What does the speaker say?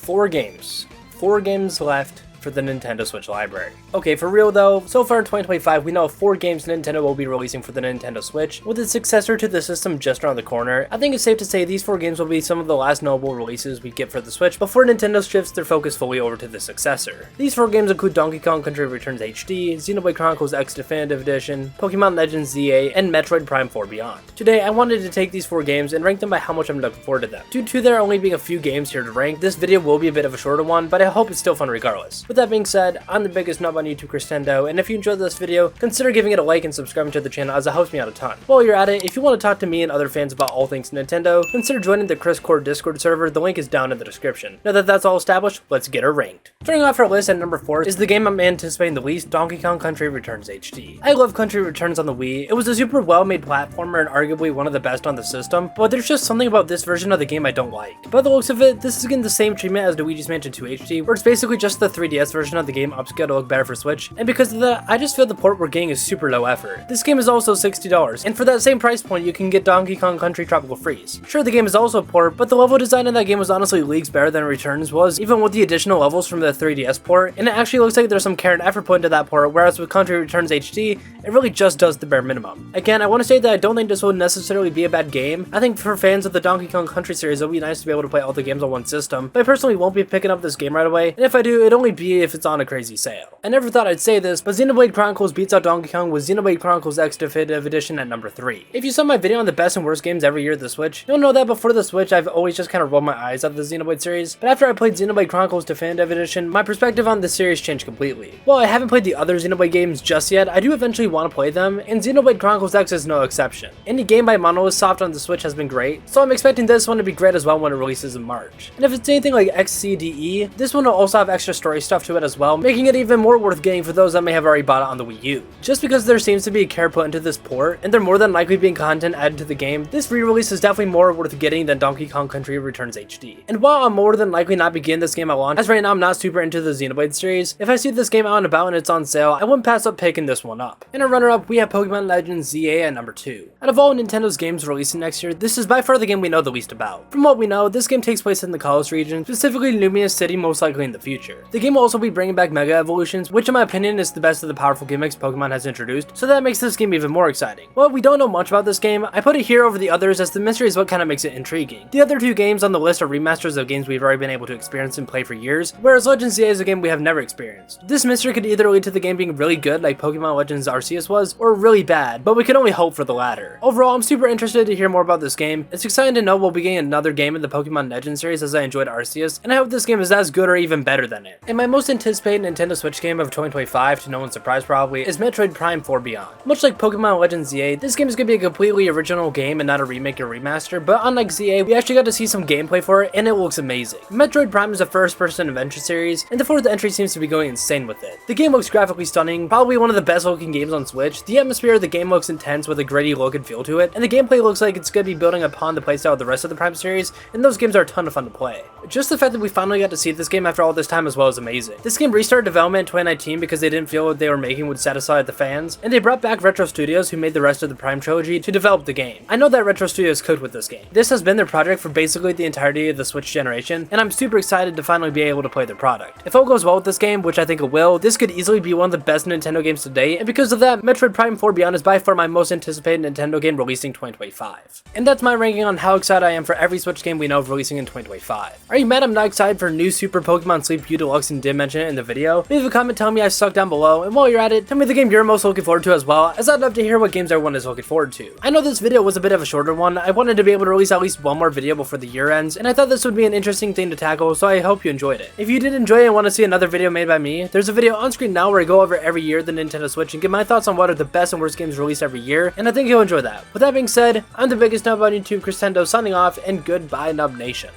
4 games. 4 games left for the Nintendo Switch library. Okay, for real though, so far in 2025 we know of 4 games Nintendo will be releasing for the Nintendo Switch, with its successor to the system just around the corner. I think it's safe to say these 4 games will be some of the last notable releases we get for the Switch before Nintendo shifts their focus fully over to the successor. These 4 games include Donkey Kong Country Returns HD, Xenoblade Chronicles X Definitive Edition, Pokemon Legends ZA, and Metroid Prime 4 Beyond. Today I wanted to take these 4 games and rank them by how much I'm looking forward to them. Due to there only being a few games here to rank, this video will be a bit of a shorter one, but I hope it's still fun regardless. With that being said, I'm the biggest nub on YouTube, Christendo, and if you enjoyed this video, consider giving it a like and subscribing to the channel as it helps me out a ton. While you're at it, if you want to talk to me and other fans about all things Nintendo, consider joining the ChrisCore Discord server, the link is down in the description. Now that that's all established, let's get her ranked. Starting off our list at number 4 is the game I'm anticipating the least, Donkey Kong Country Returns HD. I love Country Returns on the Wii. It was a super well made platformer and arguably one of the best on the system, but there's just something about this version of the game I don't like. By the looks of it, this is getting the same treatment as Luigi's Mansion 2 HD, where it's basically just the 3DS version of the game upscaled to look better for Switch, and because of that, I just feel the port we're getting is super low effort. This game is also $60, and for that same price point you can get Donkey Kong Country Tropical Freeze. Sure, the game is also a port, but the level design in that game was honestly leagues better than Returns was, even with the additional levels from the 3DS port, and it actually looks like there's some care and effort put into that port, whereas with Country Returns HD, it really just does the bare minimum. Again, I want to say that I don't think this will necessarily be a bad game. I think for fans of the Donkey Kong Country series, it'll be nice to be able to play all the games on one system, but I personally won't be picking up this game right away, and if I do, it'll only be if it's on a crazy sale. I never thought I'd say this, but Xenoblade Chronicles beats out Donkey Kong with Xenoblade Chronicles X Definitive Edition at number 3. If you saw my video on the best and worst games every year of the Switch, you'll know that before the Switch I've always just kind of rolled my eyes at the Xenoblade series, but after I played Xenoblade Chronicles Definitive Edition, my perspective on the series changed completely. While I haven't played the other Xenoblade games just yet, I do eventually want to play them, and Xenoblade Chronicles X is no exception. Any game by Monolith Soft on the Switch has been great, so I'm expecting this one to be great as well when it releases in March. And if it's anything like XCDE, this one will also have extra story stuff to it as well, making it even more worth getting for those that may have already bought it on the Wii U. Just because there seems to be care put into this port, and there more than likely being content added to the game, this re-release is definitely more worth getting than Donkey Kong Country Returns HD. And while I'll more than likely not begin this game at launch, as right now I'm not super into the Xenoblade series, if I see this game out and about and it's on sale, I wouldn't pass up picking this one up. In a runner-up, we have Pokemon Legends ZA at number 2. Out of all Nintendo's games releasing next year, this is by far the game we know the least about. From what we know, this game takes place in the Kalos region, specifically Lumiose City most likely in the future. The game will also be bringing back Mega Evolutions, which in my opinion is the best of the powerful gimmicks Pokemon has introduced, so that makes this game even more exciting. While we don't know much about this game, I put it here over the others as the mystery is what kind of makes it intriguing. The other 2 games on the list are remasters of games we've already been able to experience and play for years, whereas Legends ZA is a game we have never experienced. This mystery could either lead to the game being really good like Pokemon Legends Arceus was, or really bad, but we can only hope for the latter. Overall, I'm super interested to hear more about this game. It's exciting to know we'll be getting another game in the Pokemon Legends series as I enjoyed Arceus, and I hope this game is as good or even better than it. And my most anticipated Nintendo Switch game of 2025, to no one's surprise probably, is Metroid Prime 4 Beyond. Much like Pokemon Legends ZA, this game is going to be a completely original game and not a remake or remaster, but unlike ZA, we actually got to see some gameplay for it, and it looks amazing. Metroid Prime is a first-person adventure series, and the 4th entry seems to be going insane with it. The game looks graphically stunning, probably one of the best looking games on Switch. The atmosphere of the game looks intense with a gritty look and feel to it, and the gameplay looks like it's going to be building upon the playstyle of the rest of the Prime series, and those games are a ton of fun to play. Just the fact that we finally got to see this game after all this time as well is amazing. This game restarted development in 2019 because they didn't feel what they were making would satisfy the fans, and they brought back Retro Studios, who made the rest of the Prime trilogy, to develop the game. I know that Retro Studios cooked with this game. This has been their project for basically the entirety of the Switch generation, and I'm super excited to finally be able to play their product. If all goes well with this game, which I think it will, this could easily be one of the best Nintendo games to date, and because of that, Metroid Prime 4 Beyond is by far my most anticipated Nintendo game releasing 2025. And that's my ranking on how excited I am for every Switch game we know of releasing in 2025. Are you mad I'm not excited for new Super Pokemon Sleep U Deluxe and didn't mention it in the video? Leave a comment telling me I suck down below, and while you're at it, tell me the game you're most looking forward to as well, as I'd love to hear what games everyone is looking forward to. I know this video was a bit of a shorter one. I wanted to be able to release at least one more video before the year ends, and I thought this would be an interesting thing to tackle, so I hope you enjoyed it. If you did enjoy it and want to see another video made by me, there's a video on screen now where I go over every year of the Nintendo Switch and give my thoughts on what are the best and worst games released every year, and I think you'll enjoy that. With that being said, I'm the biggest nub on YouTube, Christendo, signing off, and goodbye, Nub Nation.